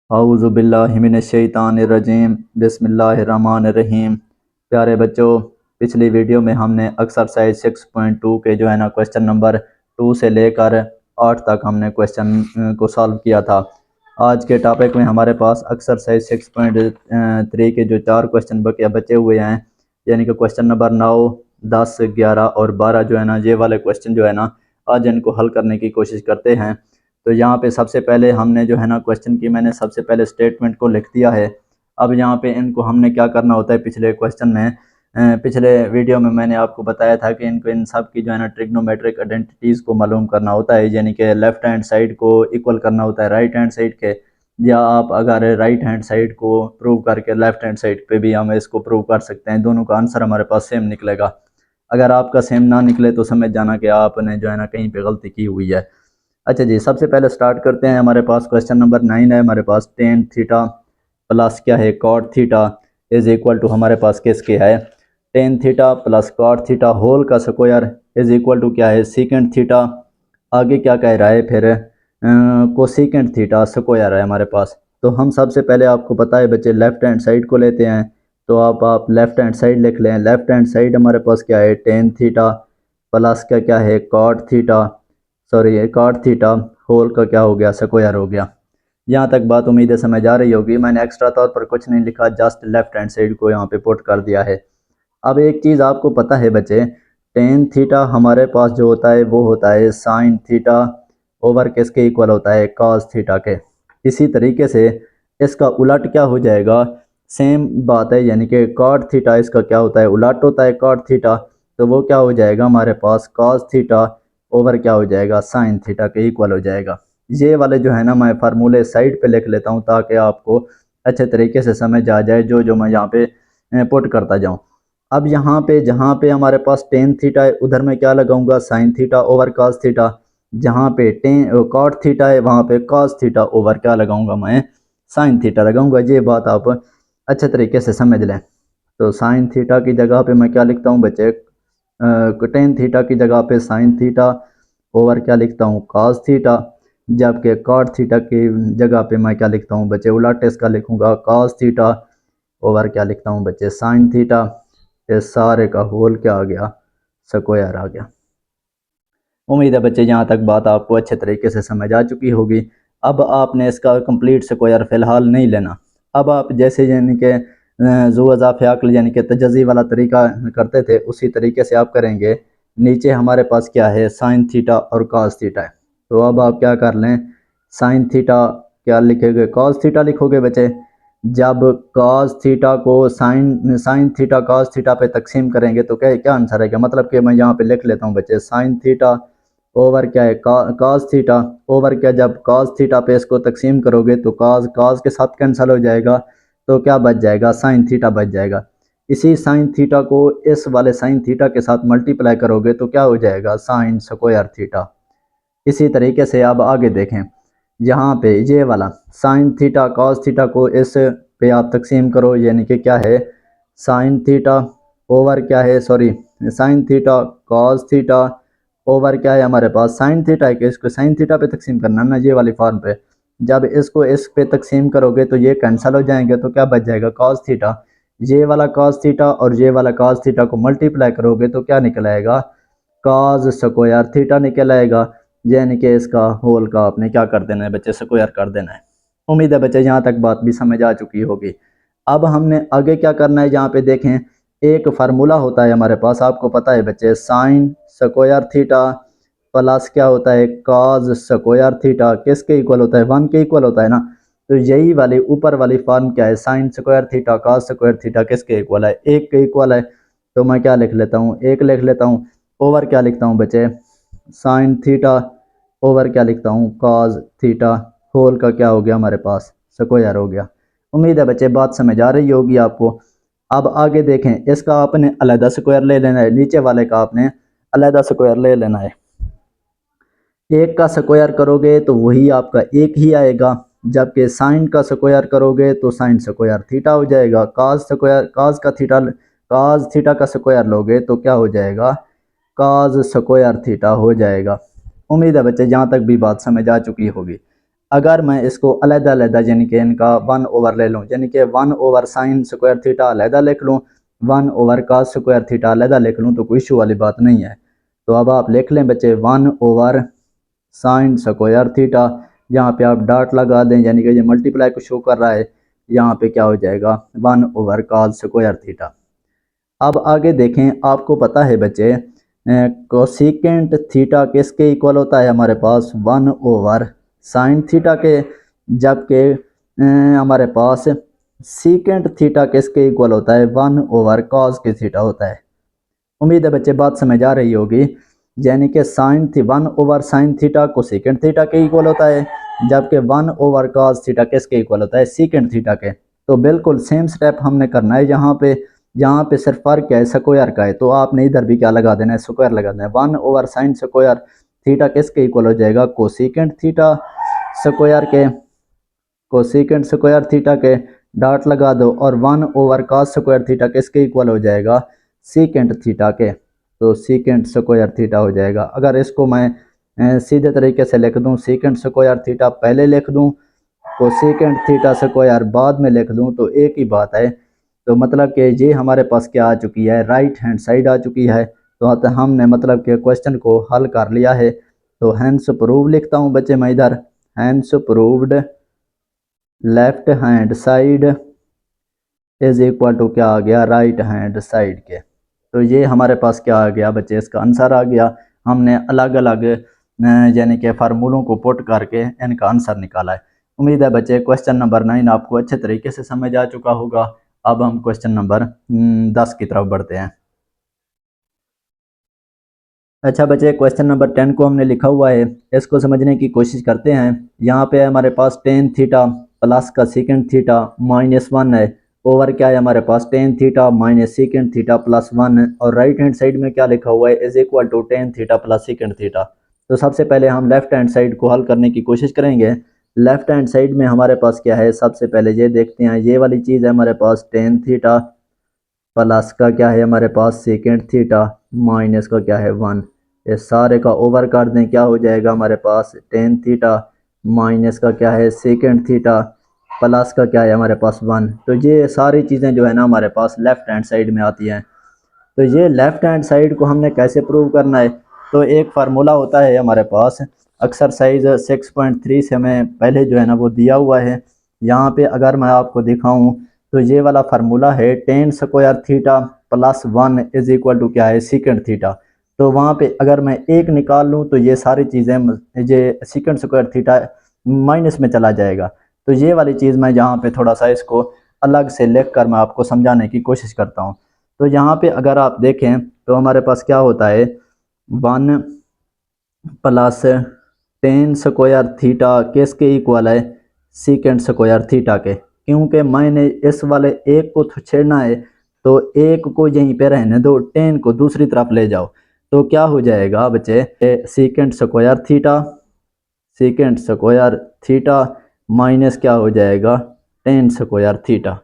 औज़ुबिल्लाहिमिनश्शैतानिर्रजीम बिस्मिल्लाहिर्रहमानिर्रहीम। प्यारे बच्चों, पिछली वीडियो में हमने एक्सरसाइज 6.2 के जो है ना क्वेश्चन नंबर 2 से लेकर 8 तक हमने क्वेश्चन को सॉल्व किया था। आज के टॉपिक में हमारे पास एक्सरसाइज 6.3 के जो 4 क्वेश्चन बचे हुए हैं, यानी कि क्वेश्चन नंबर 9, 10, 11 और 12 जो है ना, ये वाले क्वेश्चन जो है ना आज इनको हल करने की कोशिश करते हैं। तो यहाँ पे सबसे पहले हमने जो है ना क्वेश्चन की मैंने सबसे पहले स्टेटमेंट को लिख दिया है। अब यहाँ पे इनको हमने क्या करना होता है, पिछले क्वेश्चन में पिछले वीडियो में मैंने आपको बताया था कि इनको इन सब की जो है ना ट्रिग्नोमेट्रिक आइडेंटिटीज़ को मालूम करना होता है, यानी कि लेफ्ट हैंड साइड को इक्वल करना होता है राइट हैंड साइड के, या आप अगर राइट हैंड साइड को प्रूव करके लेफ्ट हैंड साइड पे भी हम इसको प्रूव कर सकते हैं। दोनों का आंसर हमारे पास सेम निकलेगा। अगर आपका सेम ना निकले तो समझ जाना कि आपने जो है ना कहीं पे गलती की हुई है। अच्छा जी, सबसे पहले स्टार्ट करते हैं। हमारे पास क्वेश्चन नंबर 9 है। हमारे पास टेन थीटा प्लस क्या है cot theta is equal to हमारे पास किसके है, tan theta plus cot theta whole का स्क्वायर इज इक्वल टू क्या है सीकेंट थीटा। आगे क्या कह रहा है फिर, कोसेकेंट थीटा स्क्वायर है हमारे पास। तो हम सबसे पहले आपको पता है बच्चे लेफ्ट हैंड साइड को लेते हैं, तो आप लेफ्ट हैंड साइड लिख लें। लेफ्ट हैंड साइड हमारे पास क्या है टेन थीटा प्लस का क्या है कॉट थीटा, सॉरी ये कॉट थीटा होल का क्या हो गया स्क्वायर हो गया। यहाँ तक बात उम्मीद है समझ आ रही होगी। मैंने एक्स्ट्रा तौर पर कुछ नहीं लिखा, जस्ट लेफ्ट हैंड साइड को यहाँ पे पुट कर दिया है। अब एक चीज़ आपको पता है बच्चे, टेन थीटा हमारे पास जो होता है वो होता है साइन थीटा ओवर किसके इक्वल होता है कॉस थीटा के। इसी तरीके से इसका उलट क्या हो जाएगा, सेम बात है, यानी कि कॉट थीटा इसका क्या होता है उलट होता है कॉट थीटा, तो वो क्या हो जाएगा हमारे पास कॉस थीटा ओवर क्या हो जाएगा साइन थीटा के इक्वल हो जाएगा। ये वाले जो है ना मैं फार्मूले साइड पे लिख लेता हूँ ताकि आपको अच्छे तरीके से समझ आ जाए जो जो मैं यहाँ पे पुट करता जाऊँ। अब यहाँ पे जहाँ पे हमारे पास टेन थीटा है उधर मैं क्या लगाऊंगा sine theta over cos theta, जहाँ पे टेन कॉट थीटा है वहाँ पे कॉस थीटा ओवर क्या लगाऊंगा मैं साइन थीटा लगाऊंगा। ये बात आप अच्छे तरीके से समझ लें। तो साइन थीटा की जगह पे मैं क्या लिखता हूँ बच्चे, टेन थीटा की जगह पे साइन थीटा ओवर क्या लिखता हूँ कॉस थीटा, जबकि कॉट थीटा की जगह पे मैं क्या लिखता हूँ बच्चे उलट इसका लिखूंगा कॉस थीटा ओवर क्या लिखता हूँ बच्चे साइन थीटा। इस सारे का होल क्या आ गया स्क्वायर आ गया। उम्मीद है बच्चे यहाँ तक बात आपको अच्छे तरीके से समझ आ चुकी होगी। अब आपने इसका कंप्लीट स्क्वायर फ़िलहाल नहीं लेना। अब आप जैसे यानी कि ज़ुअज़ाफ़ अक़ल यानी कि तजज़ी वाला तरीका करते थे उसी तरीके से आप करेंगे। नीचे हमारे पास क्या है साइन थीटा और कॉस थीटा है, तो अब आप क्या कर लें साइन थीटा क्या लिखेंगे कॉस थीटा लिखोगे बच्चे। जब कॉस थीटा को sine sine theta cos theta पे तकसीम करेंगे तो क्या क्या आंसर आएगा, मतलब कि मैं यहाँ पे लिख लेता हूँ बच्चे साइन थीटा ओवर क्या है कॉस थीटा ओवर क्या, जब कॉस थीटा पे इसको तकसीम करोगे तो कॉस कॉस के साथ कैंसिल हो जाएगा, तो क्या बच जाएगा साइन थीटा बच जाएगा। इसी साइन थीटा को इस वाले साइन थीटा के साथ मल्टीप्लाई करोगे तो क्या हो जाएगा साइन स्क्वायर थीटा। इसी तरीके से अब आगे देखें, यहाँ पे ये वाला साइन थीटा कॉस थीटा को इस पे आप तकसीम करो, यानी कि क्या है साइन थीटा ओवर क्या है sorry sine theta cos theta over क्या है हमारे पास साइन थीटा है कि इसको साइन थीटा पे तकसीम करना ना ये वाली फॉर्म पे। जब इसको इस पे तकसीम करोगे तो ये कैंसिल हो जाएंगे, तो क्या बच जाएगा कॉस थीटा। ये वाला कॉस थीटा और ये वाला कॉस थीटा को मल्टीप्लाई करोगे तो क्या निकल आएगा कॉस स्क्वायर थीटा निकल आएगा, यानी कि इसका होल का आपने क्या कर देना है बच्चे स्क्वायर कर देना है। उम्मीद है बच्चे यहाँ तक बात भी समझ आ चुकी होगी। अब हमने आगे क्या करना है, यहाँ पे देखें एक फार्मूला होता है हमारे पास, आपको पता है बच्चे साइन स्क्वायर थीटा प्लस क्या होता है कॉस स्क्वायर थीटा किसके इक्वल होता है वन के इक्वल होता है ना। तो यही वाली ऊपर वाली फॉर्म क्या है sign square theta cos square theta किसके इक्वल है एक के इक्वल है। तो मैं क्या लिख लेता हूँ एक लिख लेता हूँ, ओवर क्या लिखता हूँ बच्चे साइन थीटा ओवर क्या लिखता हूँ कॉस थीटा, होल का क्या हो गया हमारे पास स्क्वायर हो गया। उम्मीद है बच्चे बात समझ आ रही होगी आपको। अब आगे देखें, इसका आपने अलहदा स्क्वायर ले लेना है, नीचे वाले का आपने अलहदा स्क्वायर ले लेना है। एक का स्क्वायर करोगे तो वही आपका एक ही आएगा, जबकि साइन का स्क्वायर करोगे तो साइन स्क्वायर थीटा हो जाएगा। काज स्क्वायर काज का थीटा काज थीटा का स्क्वायर लोगे तो क्या हो जाएगा काज स्क्वायर थीटा हो जाएगा। उम्मीद है बच्चे जहाँ तक भी बात समझ आ चुकी होगी। अगर मैं इसको अलग-अलग यानी कि इनका 1 ओवर ले लूँ, यानी कि 1 ओवर साइन स्क्वायर थीटा अलग लिख लूँ, 1 ओवर कॉस स्क्वायर थीटा अलग लिख लूँ, तो कोई इशू वाली बात नहीं है। तो अब आप लिख लें बच्चे 1 ओवर साइन स्क्वायर थीटा, यहाँ पे आप डॉट लगा दें, यानी कि ये मल्टीप्लाई को शो कर रहा है, यहाँ पे क्या हो जाएगा 1 ओवर कॉस स्क्वायर थीटा। अब आगे देखें, आपको पता है बच्चे कोसेकेंट थीटा किसके इक्वल होता है हमारे पास 1 ओवर साइन थीटा के, जबकि हमारे पास सीकेंट थीटा किसके इक्वल होता है 1 ओवर कॉस के थीटा होता है। उम्मीद है बच्चे बात समझ आ रही होगी, यानी कि साइन थी 1 ओवर साइन थीटा को सीकेंट थीटा के इक्वल होता है, जबकि 1 ओवर कॉस थीटा किसके इक्वल होता है सीकेंट थीटा के। तो बिल्कुल सेम स्टेप हमने करना है यहाँ पे सिर्फ फर्क क्या है स्क्वायर का है, तो आपने इधर भी क्या लगा देना है स्क्वायर लगा देना है। 1 ओवर साइन स्क्वायर थीटा किसके इक्वल हो जाएगा कोसेकेंट थीटा स्क्वायर के, कोसेकेंट स्क्वायर थीटा के डॉट लगा दो, और 1 ओवर कॉस स्क्वायर थीटा किसके इक्वल हो जाएगा सीकेंट थीटा के, तो सीकेंट स्क्वायर थीटा हो जाएगा। अगर इसको मैं सीधे तरीके से लिख दूं, सीकेंट स्क्वायर थीटा पहले लिख दूं, कोसेकेंट थीटा स्क्वायर बाद में लिख दूं, तो एक ही बात है। तो मतलब कि ये हमारे पास क्या आ चुकी है राइट हैंड साइड आ चुकी है। तो हमने मतलब कि क्वेश्चन को हल कर लिया है। तो हैंस प्रूव लिखता हूँ बच्चे मैं इधर, hence proved left hand side is equal to क्या आ गया राइट हैंड साइड के। तो ये हमारे पास क्या आ गया बच्चे इसका आंसर आ गया। हमने अलग अलग यानी कि फार्मूलों को पुट करके इनका आंसर निकाला है। उम्मीद है बच्चे क्वेश्चन नंबर 9 आपको अच्छे तरीके से समझ आ चुका होगा। अब हम क्वेश्चन नंबर 10 की तरफ बढ़ते हैं। अच्छा बच्चे क्वेश्चन नंबर 10 को हमने लिखा हुआ है, इसको समझने की कोशिश करते हैं। यहाँ पे हमारे पास टेन थीटा प्लस का सीकेंड थीटा -1 है, ओवर क्या है हमारे पास tan theta minus secant theta plus 1, और राइट हैंड साइड में क्या लिखा हुआ है is equal to tan theta plus secant theta. तो सबसे पहले हम लेफ्ट हैंड साइड को हल करने की कोशिश करेंगे। लेफ्ट हैंड साइड में हमारे पास क्या है, सबसे पहले ये देखते हैं, ये वाली चीज़ है हमारे पास टेन थीटा प्लस का क्या है हमारे पास सेकेंड थीटा माइनस का क्या है 1, ये सारे का ओवर कर दें, क्या हो जाएगा हमारे पास टेन थीटा माइनस का क्या है सेकेंड थीटा प्लस का क्या है हमारे पास 1। तो ये सारी चीज़ें जो है ना हमारे पास लेफ्ट हैंड साइड में आती हैं। तो ये लेफ्ट हैंड साइड को हमने कैसे प्रूव करना है, तो एक फार्मूला होता है हमारे पास एक्सरसाइज 6.3 से हमें पहले जो है ना वो दिया हुआ है। यहाँ पे अगर मैं आपको दिखाऊं तो ये वाला फार्मूला है tan square theta plus 1 is equal to क्या है सीकेंड थीटा। तो वहाँ पे अगर मैं एक निकाल लूँ तो ये सारी चीज़ें ये सीकेंड स्क्वायर थीटा माइनस में चला जाएगा। तो ये वाली चीज़ मैं यहाँ पे थोड़ा सा इसको अलग से लिख कर मैं आपको समझाने की कोशिश करता हूँ। तो यहाँ पे अगर आप देखें तो हमारे पास क्या होता है 1 प्लस टेन स्क्वायर थीटा किसके इक्वल है सीकेंड स्क्वायर थीटा के, क्योंकि मैंने इस वाले एक को तो छेड़ना है, तो एक को यहीं पे रहने दो, टेन को दूसरी तरफ ले जाओ। तो क्या हो जाएगा बच्चे secant square theta, secant square theta minus क्या हो जाएगा टेन स्क्वायर थीटा।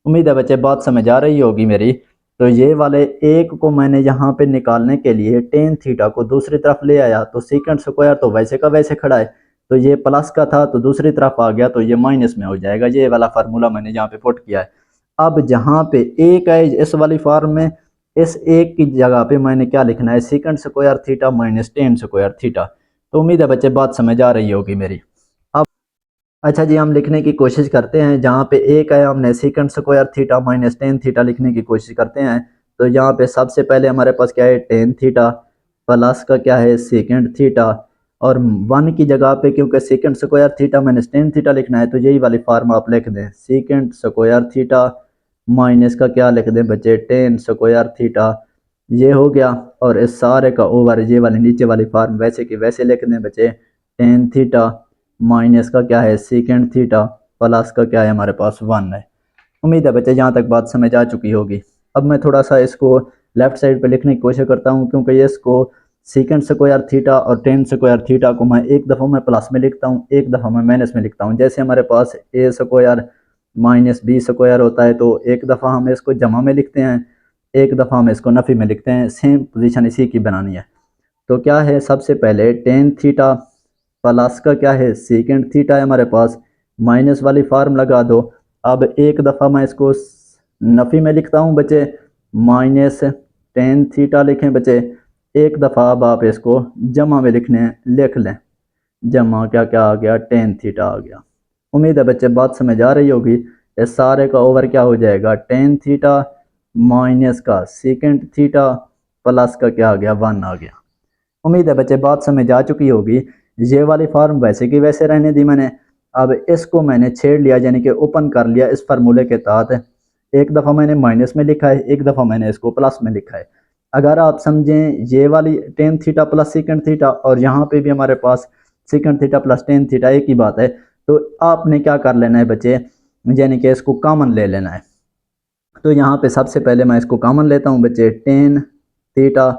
उम्मीद है बच्चे बात समझ आ रही होगी मेरी। तो ये वाले एक को मैंने यहाँ पे निकालने के लिए टेन थीटा को दूसरी तरफ ले आया, तो सीकेंड स्क्वायर तो वैसे का वैसे खड़ा है, तो ये प्लस का था तो दूसरी तरफ आ गया तो ये माइनस में हो जाएगा। ये वाला फार्मूला मैंने यहाँ पे पुट किया है। अब जहाँ पे एक है इस वाली फॉर्म में, इस एक की जगह पे मैंने क्या लिखना है secant square theta minus ten square theta. तो उम्मीद है बच्चे बात समझ आ रही होगी मेरी। अब अच्छा जी हम लिखने की कोशिश करते हैं, जहाँ पे एक है हमने secant square theta minus tan theta लिखने की कोशिश करते हैं। तो यहाँ पे सबसे पहले हमारे पास क्या है टेन थीटा प्लस का क्या है सेकेंड थीटा, और 1 की जगह पे क्योंकि second square theta minus tan theta लिखना है तो यही वाली फार्म आप लिख दें सेकेंड स्क्वायर थीटा माइनस का क्या लिख दें बच्चे टेन स्क्वायर थीटा, ये हो गया। और इस सारे का ओवर ये वाली नीचे वाली फार्म वैसे की वैसे लिख दें बच्चे टेन थीटा माइनस का क्या है सेकेंड थीटा प्लस का क्या है हमारे पास 1 है। उम्मीद है बच्चे यहाँ तक बात समझ आ चुकी होगी। अब मैं थोड़ा सा इसको लेफ्ट साइड पे लिखने की कोशिश करता हूँ, क्योंकि ये इसको सेकेंड स्क्वायर थीटा और टेन स्क्वायर थीटा को मैं एक दफ़ा मैं प्लस में लिखता हूँ, एक दफ़ा मैं माइनस में लिखता हूँ। जैसे हमारे पास ए स्क्वायर माइनस बी स्क्वायर होता है, तो एक दफ़ा हम इसको जमा में लिखते हैं, एक दफ़ा हम इसको नफ़ी में लिखते हैं, सेम पोजीशन इसी की बनानी है। तो क्या है सबसे पहले टेन थीटा प्लस का क्या है सीकेंट थीटा है हमारे पास, माइनस वाली फार्म लगा दो। अब एक दफ़ा मैं इसको नफ़ी में लिखता हूँ बच्चे, माइनस टेन थीटा लिखें बच्चे। एक दफ़ा अब आप इसको जमा में लिखने लिख लें, जमा क्या क्या आ गया, टेन थीटा आ गया। उम्मीद है बच्चे बात समझ आ रही होगी। इस सारे का ओवर क्या हो जाएगा, टेन थीटा माइनस का सीकेंट थीटा प्लस का क्या आ गया, वन आ गया। उम्मीद है बच्चे बात समझ आ चुकी होगी। ये वाली फॉर्म वैसे की वैसे रहने दी मैंने, अब इसको मैंने छेड़ लिया यानी कि ओपन कर लिया इस फार्मूले के तहत। एक दफ़ा मैंने माइनस में लिखा है, एक दफ़ा मैंने इसको प्लस में लिखा है। अगर आप समझें ये वाली tan theta plus secant theta और यहाँ पे भी हमारे पास secant theta plus tan theta एक ही बात है, तो आपने क्या कर लेना है बच्चे, यानी कि इसको कॉमन ले लेना है। तो यहाँ पे सबसे पहले मैं इसको कॉमन लेता हूँ बच्चे, टेन थीटा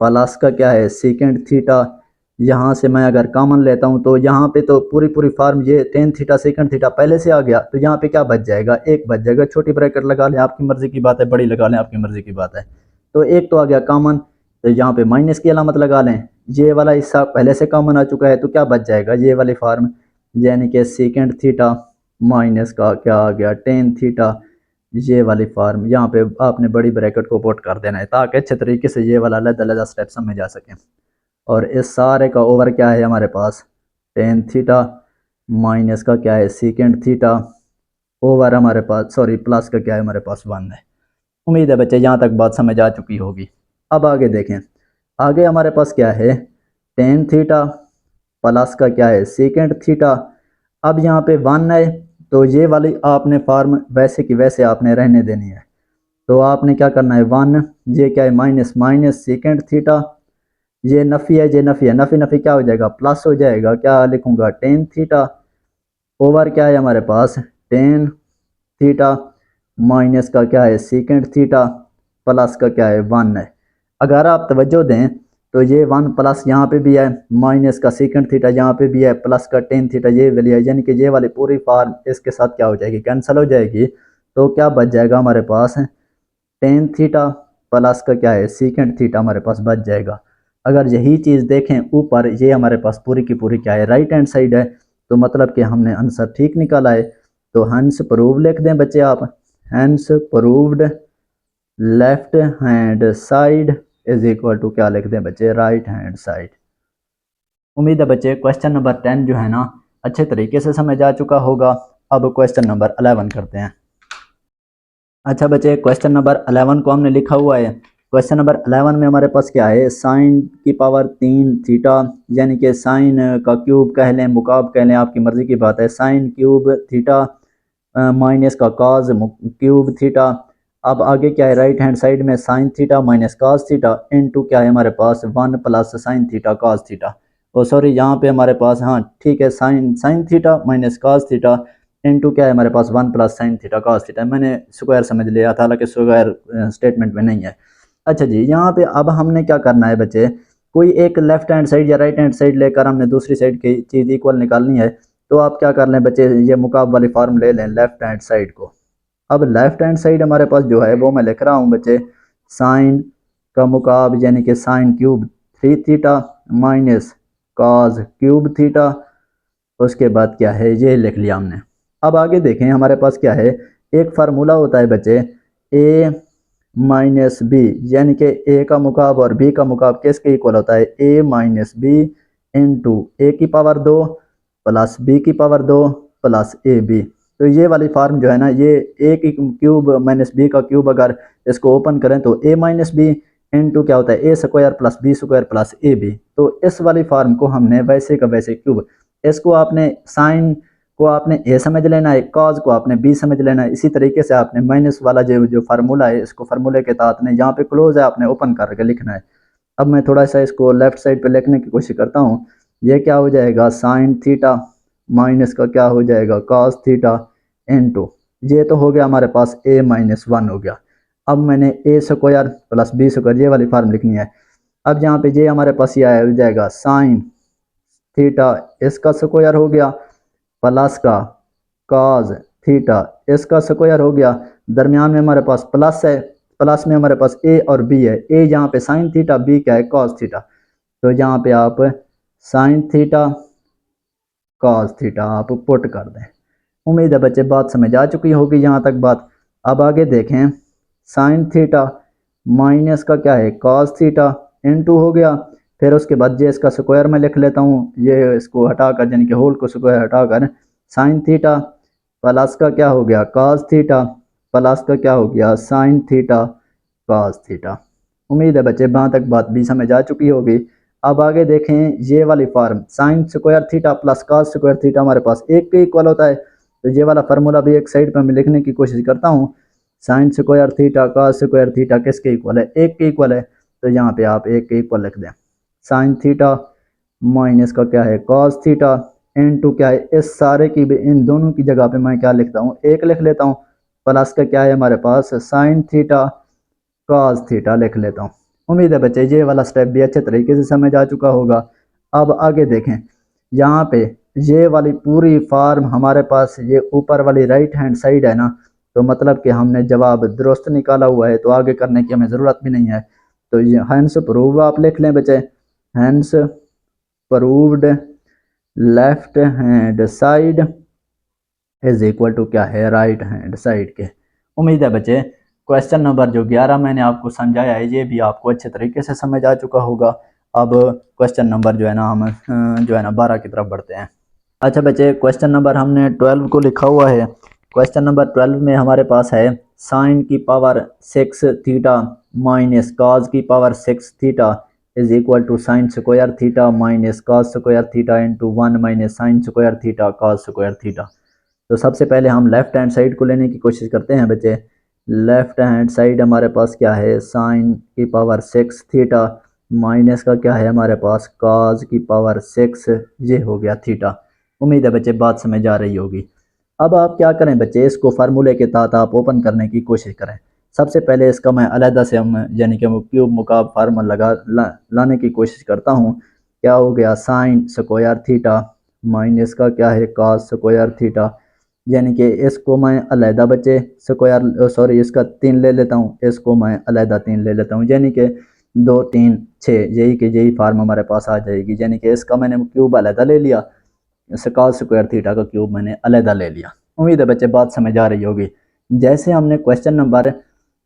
प्लस का क्या है सीकेंट थीटा। यहाँ से मैं अगर कॉमन लेता हूँ तो यहाँ पे तो पूरी पूरी फार्म ये टेन थीटा सेकंड थीटा पहले से आ गया, तो यहाँ पे क्या बच जाएगा, एक बच जाएगा। छोटी ब्रैकेट लगा लें आपकी मर्जी की बात है, बड़ी लगा लें आपकी मर्जी की बात है। तो एक तो आ गया कॉमन, तो यहाँ पे माइनस की अलामत लगा लें। ये वाला हिस्सा पहले से कॉमन आ चुका है, तो क्या बच जाएगा, ये वाली फार्म यानी कि सेकंड थीटा माइनस का क्या आ गया, टेन थीटा। ये वाली फार्म यहाँ पे आपने बड़ी ब्रैकेट को पुट कर देना है ताकि अच्छे तरीके से ये वाला अलग-अलग स्टेप समझ आ सके। और इस सारे का ओवर क्या है हमारे पास, टेन थीटा माइनस का क्या है सीकेंड थीटा ओवर हमारे पास, सॉरी प्लस का क्या है हमारे पास, वन है। उम्मीद है बच्चे यहाँ तक बात समझ आ चुकी होगी। अब आगे देखें, आगे हमारे पास क्या है, टेन थीटा प्लस का क्या है सीकेंड थीटा। अब यहाँ पे वन है, तो ये वाली आपने फार्म वैसे की वैसे आपने रहने देनी है। तो आपने क्या करना है, वन, ये क्या है माइनस माइनस सीकेंड थीटा, ये नफ़ी है, ये नफ़ी है, नफ़ी नफ़ी क्या हो जाएगा, प्लस हो जाएगा। क्या लिखूंगा, टेन थीटा ओवर क्या है हमारे पास, टेन थीटा माइनस का क्या है सीकेंड थीटा प्लस का क्या है, वन है। अगर आप तवज्जो दें तो ये वन प्लस यहाँ पे भी है, माइनस का सीकेंड थीटा यहाँ पे भी है, प्लस का टेन थीटा ये वाली है, यानी कि ये वाली पूरी फार्म इसके साथ क्या हो जाएगी, कैंसिल हो जाएगी। तो क्या बच जाएगा हमारे पास, टेन थीटा प्लस का क्या है सीकेंड थीटा हमारे पास बच जाएगा। अगर यही चीज़ देखें ऊपर, ये हमारे पास पूरी की पूरी क्या है, राइट हैंड साइड है, तो मतलब कि हमने आंसर ठीक निकाला है। तो हंस प्रूव लिख दें बच्चे आप, hence proved left hand side is equal to क्या लिख दें बच्चे, राइट हैंड साइड। उम्मीद है बच्चे क्वेश्चन नंबर 10 जो है ना अच्छे तरीके से समझ आ चुका होगा। अब क्वेश्चन नंबर 11 करते हैं। अच्छा बच्चे, क्वेश्चन नंबर 11 को हमने लिखा हुआ है। क्वेश्चन नंबर 11 में हमारे पास क्या है, साइन की पावर 3 थीटा, यानी कि साइन का क्यूब कह लें, मुकाब कह लें, आपकी मर्ज़ी की बात है, साइन क्यूब थीटा माइनस का कॉज क्यूब थीटा। अब आगे क्या है, राइट हैंड साइड में sine theta minus cos theta into क्या है हमारे पास, one plus sine theta cos theta. Oh sorry, यहाँ पे हमारे पास, हाँ ठीक है, sine sine theta minus cos theta into क्या है हमारे पास, one plus sine theta cos theta. मैंने स्क्वायर समझ लिया था, हालांकि स्क्वायर स्टेटमेंट में नहीं है। अच्छा जी, यहाँ पे अब हमने क्या करना है बच्चे, कोई एक लेफ्ट हैंड साइड या राइट हैंड साइड लेकर हमने दूसरी साइड की चीज़ इक्वल निकालनी है। तो आप क्या कर लें बच्चे, ये मुकाब वाली फार्म ले लें लेफ्ट हैंड साइड को। अब लेफ्ट हैंड साइड हमारे पास जो है वो मैं लिख रहा हूँ बच्चे, साइन का मुकाब यानी कि sine cube three theta minus cos cube theta. उसके बाद क्या है, ये लिख लिया हमने। अब आगे देखें हमारे पास क्या है, एक फार्मूला होता है बच्चे, ए माइनस बी, यानी कि ए का मुकाब और बी का मुकाब किसके इक्वल होता है, ए माइनस बी इंटू ए की पावर 2 प्लस बी की पावर 2 प्लस ए बी। तो ये वाली फार्म जो है ना, ये ए की क्यूब माइनस बी का क्यूब अगर इसको ओपन करें तो ए माइनस बी इंटू क्या होता है, A square plus B square plus A B. तो इस वाली फार्म को हमने वैसे का वैसे क्यूब, इसको आपने साइन को आपने ए समझ लेना है, कॉज को आपने बी समझ लेना है। इसी तरीके से आपने माइनस वाला जो जो फार्मूला है, इसको फार्मूले के तहत ने जहाँ पे क्लोज है आपने ओपन करके लिखना है। अब मैं थोड़ा सा इसको लेफ्ट साइड पे लिखने की कोशिश करता हूँ। ये क्या हो जाएगा, साइन थीटा माइनस का क्या हो जाएगा, कॉस थीटा इनटू, ये तो हो गया हमारे पास ए माइनस वन हो गया। अब मैंने ए स्क्वायर प्लस बी स्क्वायर ये वाली फार्म लिखनी है। अब यहाँ पे ये हमारे पास ये हो जाएगा साइन थीटा इसका स्क्वायर हो गया प्लस का कॉज थीटा इसका स्क्वायर हो गया। दरमियान में हमारे पास प्लस है, प्लस में हमारे पास ए और बी है, ए यहाँ पे साइन थीटा, बी क्या है कॉस थीटा। तो यहाँ पे आप साइन थीटा कॉस थीटा आप पुट कर दें। उम्मीद है बच्चे बात समझ आ चुकी होगी यहाँ तक बात। अब आगे देखें, साइन थीटा माइनस का क्या है कॉस थीटा इनटू हो गया, फिर उसके बाद जे इसका स्क्वायर में लिख लेता हूँ, ये इसको हटाकर यानी कि होल को स्क्वायर हटाकर साइन थीटा प्लस का क्या हो गया कॉस थीटा प्लस का क्या हो गया साइन थीटा कॉस थीटा। उम्मीद है बच्चे वहाँ तक बात भी समझ आ चुकी होगी। अब आगे देखें, ये वाली form sign square theta plus cos square theta हमारे पास एक के इक्वल होता है, तो ये वाला फार्मूला भी एक साइड पर मैं लिखने की कोशिश करता हूँ। Sign square theta cos square theta किसके इक्वल है, एक के इक्वल है, तो यहाँ पे आप एक के इक्वल लिख दें। साइन थीटा माइनस का क्या है कॉस थीटा इनटू क्या है इस सारे की भी इन दोनों की जगह पे मैं क्या लिखता हूँ एक लिख लेता हूँ, प्लस का क्या है हमारे पास साइन थीटा कॉस थीटा लिख लेता हूँ। उम्मीद है बच्चे ये वाला स्टेप भी अच्छे तरीके से समझ आ चुका होगा। अब आगे देखें, यहाँ पे ये वाली पूरी फॉर्म हमारे पास ये ऊपर वाली राइट हैंड साइड है ना, तो मतलब कि हमने जवाब दुरुस्त निकाला हुआ है, तो आगे करने की हमें ज़रूरत भी नहीं है। तो ये हैंस प्रूव आप लिख लें बच्चे, hence proved left hand side is equal to क्या है राइट हैंड साइड के। उम्मीद है बच्चे क्वेश्चन नंबर जो 11 मैंने आपको समझाया है ये भी आपको अच्छे तरीके से समझ आ चुका होगा। अब क्वेश्चन नंबर जो है ना हम जो है ना 12 की तरफ बढ़ते हैं। अच्छा बच्चे क्वेश्चन नंबर हमने 12 को लिखा हुआ है। क्वेश्चन नंबर 12 में हमारे पास है साइन की पावर 6 थीटा माइनस कॉस की power 6 theta is equal to sine square theta minus cos square theta into 1 minus sine square theta cos square theta. तो सबसे पहले हम लेफ्ट हैंड साइड को लेने की कोशिश करते हैं बच्चे। लेफ्ट हैंड साइड हमारे पास क्या है साइन की पावर 6 थीटा माइनस का क्या है हमारे पास कॉस की पावर 6 ये हो गया थीटा। उम्मीद है बच्चे बात समझ आ रही होगी। अब आप क्या करें बच्चे, इसको फार्मूले के तहत आप ओपन करने की कोशिश करें। सबसे पहले इसका मैं अलहदा से हम यानी कि क्यूब मुकाब फार्मूला लाने की कोशिश करता हूँ। क्या हो गया साइन स्क्वायर थीटा माइनस का क्या है कॉस स्क्वायर थीटा, यानी कि इसको मैं अलहदा बच्चे स्क्वायर सॉरी इसका 3 ले लेता हूँ, इसको मैं अलहदा 3 ले लेता हूँ, यानी कि 2 3 6 यही कि यही फार्म हमारे पास आ जाएगी। यानी कि इसका मैंने क्यूब अलहदा ले लिया, कॉस स्क्वायर थीटा का क्यूब मैंने अलहदा ले लिया। उम्मीद है बच्चे बात समझ आ रही होगी। जैसे हमने क्वेश्चन नंबर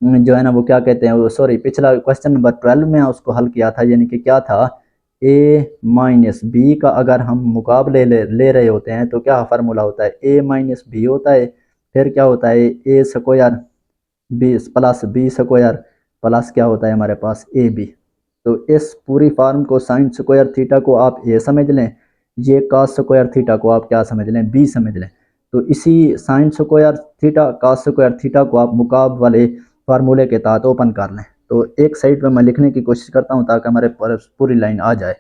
जो है ना वो क्या कहते हैं वो सॉरी पिछला क्वेश्चन नंबर 12 में उसको हल किया था, यानी कि क्या था ए माइनस बी का अगर हम मुकाबले ले रहे होते हैं तो क्या फार्मूला होता है ए माइनस बी होता है, फिर क्या होता है A square B plus B square plus क्या होता है हमारे पास ए बी। तो इस पूरी फार्म को साइन स्क्वायर थीटा को आप ए समझ लें, ये कॉस स्क्वायर थीटा को आप क्या समझ लें बी समझ लें। तो इसी sign square theta cos square theta को आप मुकाब वाले फार्मूले के तहत ओपन कर लें। तो एक साइड पे मैं लिखने की कोशिश करता हूँ ताकि हमारे पूरी लाइन आ जाए।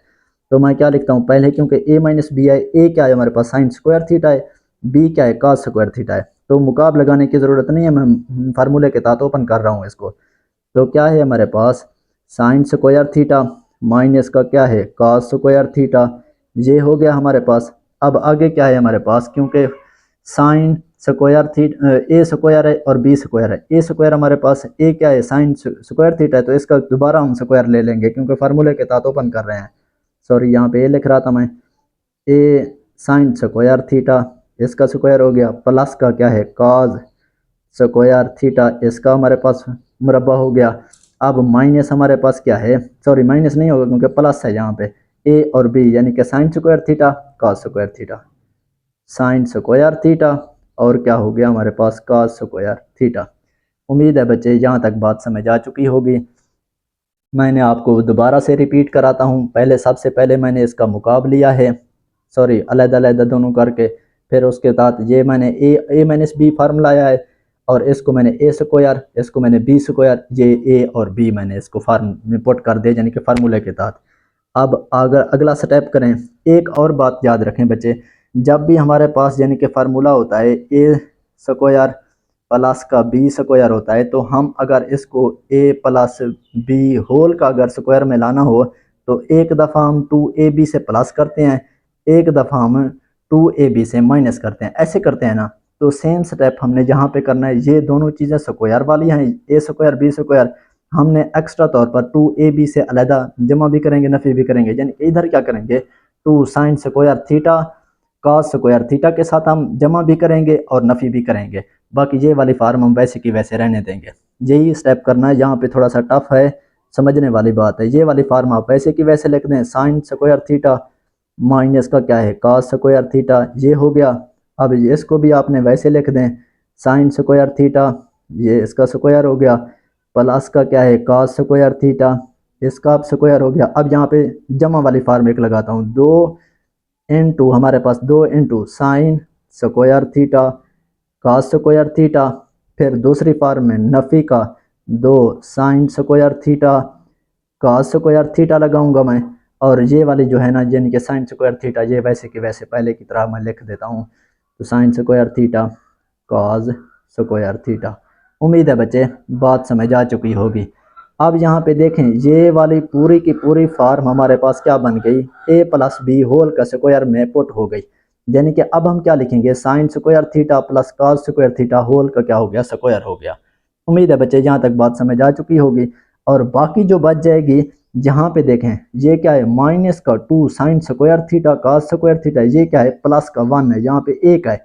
तो मैं क्या लिखता हूँ पहले, क्योंकि ए माइनस बी है, ए क्या है हमारे पास साइन स्क्वायर थीटा है, बी क्या है कॉस स्क्वायर थीटा है, तो मुकाब लगाने की ज़रूरत नहीं है, मैं फार्मूले के तहत ओपन कर रहा हूँ इसको। तो क्या है हमारे पास साइन स्क्वायर थीटा माइनस का क्या है कॉस स्क्वायर थीटा, ये हो गया हमारे पास। अब आगे क्या है हमारे पास, क्योंकि साइन स्क्वायर थीटा ए स्क्वायर है और बी स्क्वायर है, ए स्क्वायर हमारे पास ए क्या है साइन स्क्वायर थीटा है, तो इसका दोबारा हम स्क्वायर ले लेंगे क्योंकि फार्मूले के तहत ओपन कर रहे हैं। सॉरी यहाँ पे ए लिख रहा था मैं, ए साइन स्क्वायर थीटा इसका स्क्वायर हो गया प्लस का क्या है कॉस स्क्वायर थीटा इसका हमारे पास मुरब्बा हो गया। अब माइनस हमारे पास क्या है, सॉरी माइनस नहीं होगा क्योंकि प्लस है यहाँ पे, ए और बी यानी कि sign square theta cos square theta sine square theta और क्या हो गया हमारे पास कॉस स्क्वायर थीटा। उम्मीद है बच्चे यहाँ तक बात समझ आ चुकी होगी। मैंने आपको दोबारा से रिपीट कराता हूँ, पहले सबसे पहले मैंने इसका मुकाब लिया है, सॉरी अलग अलग दोनों करके, फिर उसके साथ ये मैंने ए माइनस बी फार्म लाया है और इसको मैंने ए स्क्वायर इसको मैंने बी स्क्वायर, ये ए और बी मैंने इसको फार्म में पुट कर दिया यानी कि फार्मूले के तहत। अब अगर अगला स्टेप करें, एक और बात याद रखें बच्चे, जब भी हमारे पास यानी कि फार्मूला होता है ए स्क्वायर प्लस का बी स्क्वायर होता है, तो हम अगर इसको ए प्लस बी होल का अगर स्क्वायर में लाना हो तो एक दफ़ा हम 2ab से प्लस करते हैं, एक दफ़ा हम 2ab से माइनस करते हैं, ऐसे करते हैं ना। तो सेम स्टेप हमने जहाँ पे करना है, ये दोनों चीज़ें स्क्वायर वाली हैं ए स्क्वायर बी स्क्वायर, हमने एक्स्ट्रा तौर पर 2ab से अलहदा जमा भी करेंगे नफ़ी भी करेंगे, यानी इधर क्या करेंगे 2 sign square theta cos square theta के साथ हम जमा भी करेंगे और नफ़ी भी करेंगे। बाकी ये वाली फार्म हम वैसे की वैसे रहने देंगे। यही स्टेप करना है, यहाँ पे थोड़ा सा टफ है, समझने वाली बात है। ये वाली फार्म आप वैसे की वैसे लिख दें, साइन स्क्वायर थीटा माइनस का क्या है cos स्क्वायर थीटा, ये हो गया। अब इसको भी आपने वैसे लिख दें, साइन स्क्वायर थीटा, ये इसका स्क्वायर हो गया, प्लस का क्या है cos स्क्वायर थीटा, इसका अब स्क्वायर हो गया। अब यहाँ पे जमा वाली फार्म एक लगाता हूँ, 2 हमारे पास 2 sign square theta cos square theta, फिर दूसरी फार्म में नफ़ी का 2 sign square theta cos square theta लगाऊंगा मैं, और ये वाली जो है ना यानी कि साइन स्क्वायर थीटा, ये वैसे कि वैसे पहले की तरह मैं लिख देता हूँ। तो sign square theta cos square theta. उम्मीद है बच्चे बात समझ आ चुकी होगी। अब यहाँ पे देखें, ये वाली पूरी की पूरी फार्म हमारे पास क्या बन गई, a प्लस बी होल का स्क्वायर में पुट हो गई। यानी कि अब हम क्या लिखेंगे, sine square theta plus cos square theta whole का क्या हो गया, स्क्वायर हो गया। उम्मीद है बच्चे यहाँ तक बात समझ आ चुकी होगी। और बाकी जो बच जाएगी, यहाँ पे देखें ये क्या है, माइनस का 2 sign square theta cos square theta, ये क्या है प्लस का 1 है, यहाँ पे 1 है।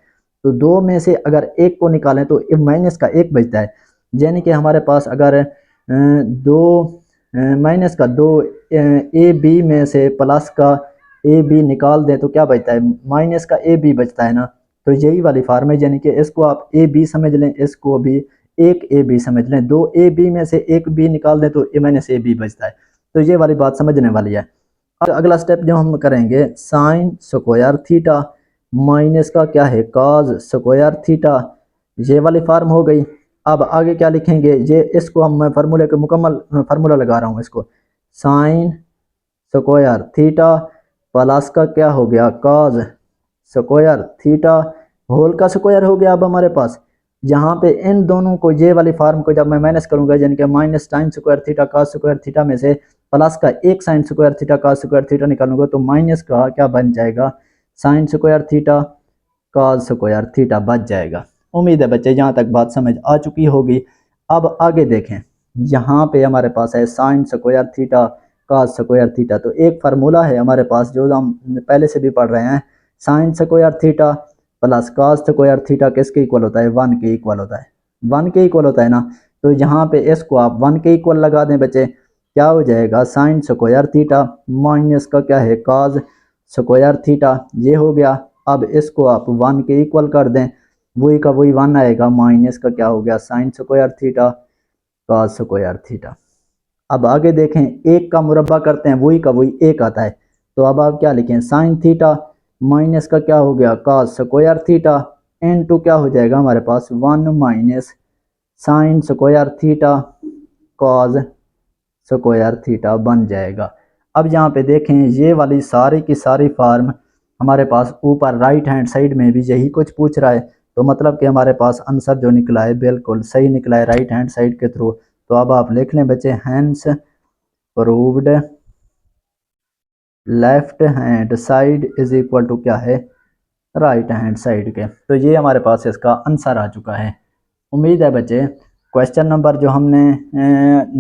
तो दो में से अगर एक को निकालें तो माइनस का 1 बचता है। यानी कि हमारे पास अगर दो माइनस का 2 ए बी में से प्लस का ए बी निकाल दें तो क्या बचता है, माइनस का ए बी बचता है ना। तो यही वाली फार्म है, यानी कि इसको आप ए बी समझ लें, इसको भी एक ए बी समझ लें, 2 ए बी में से एक बी निकाल दें तो ए माइनस ए बी बचता है। तो ये वाली बात समझने वाली है। अब अगला स्टेप जो हम करेंगे, साइन स्क्वायर थीटा माइनस का क्या है cos स्क्वायर थीटा, ये वाली फार्म हो गई। अब आगे क्या लिखेंगे, ये इसको हम मैं फार्मूले के मुकम्मल फार्मूला लगा रहा हूँ, इसको साइन स्क्वायर थीटा प्लस का क्या हो गया cos स्क्वायर थीटा होल का स्क्वायर हो गया। अब हमारे पास यहाँ पे इन दोनों को, ये वाली फार्म को जब मैं माइनस करूंगा, यानी कि minus sine square theta cos square theta में से प्लस का एक sign square theta cos square theta निकालूंगा तो माइनस का क्या बन जाएगा, sign square theta cos square theta बच जाएगा। उम्मीद है बच्चे यहाँ तक बात समझ आ चुकी होगी। अब आगे देखें, यहाँ पे हमारे पास है sign square theta cos square theta, तो एक फार्मूला है हमारे पास जो हम पहले से भी पढ़ रहे हैं, sign square theta plus cos square theta किसके इक्वल होता है, 1 के इक्वल होता है, 1 के इक्वल होता है ना। तो यहाँ पे इसको आप 1 के इक्वल लगा दें बच्चे, क्या हो जाएगा, साइन स्क्वायर थीटा माइनस का क्या है cos स्क्वायर थीटा, ये हो गया। अब इसको आप 1 के इक्वल कर दें, वही का वही 1 आएगा, माइनस का क्या हो गया sign square theta cos square theta. अब आगे देखें, एक का मुरब्बा करते हैं, वही का वही एक आता है। तो अब आप क्या लिखें, साइन थीटा माइनस का क्या हो गया cos स्क्वायर थीटा इनटू क्या हो जाएगा हमारे पास 1 minus sine square theta cos square theta बन जाएगा। अब यहाँ पे देखें, ये वाली सारी की सारी फार्म हमारे पास ऊपर राइट हैंड साइड में भी यही कुछ पूछ रहा है, तो मतलब कि हमारे पास आंसर जो निकला है बिल्कुल सही निकला है राइट हैंड साइड के थ्रू। तो अब आप लिख लें बच्चे, hence proved left hand side is equal to क्या है, राइट हैंड साइड के। तो ये हमारे पास इसका आंसर आ चुका है। उम्मीद है बच्चे क्वेश्चन नंबर जो हमने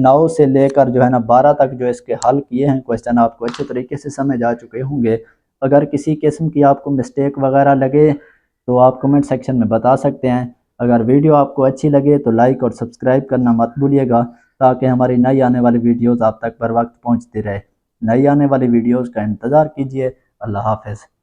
9 से लेकर जो है ना 12 तक जो इसके हल किए हैं क्वेश्चन, आपको अच्छे तरीके से समझ आ चुके होंगे। अगर किसी किस्म की आपको मिस्टेक वगैरह लगे तो आप कमेंट सेक्शन में बता सकते हैं। अगर वीडियो आपको अच्छी लगे तो लाइक और सब्सक्राइब करना मत भूलिएगा, ताकि हमारी नई आने वाली वीडियोज़ आप तक बर वक्त पहुँचती रहे। नई आने वाली वीडियोज़ का इंतज़ार कीजिए। अल्लाह हाफ़िज़।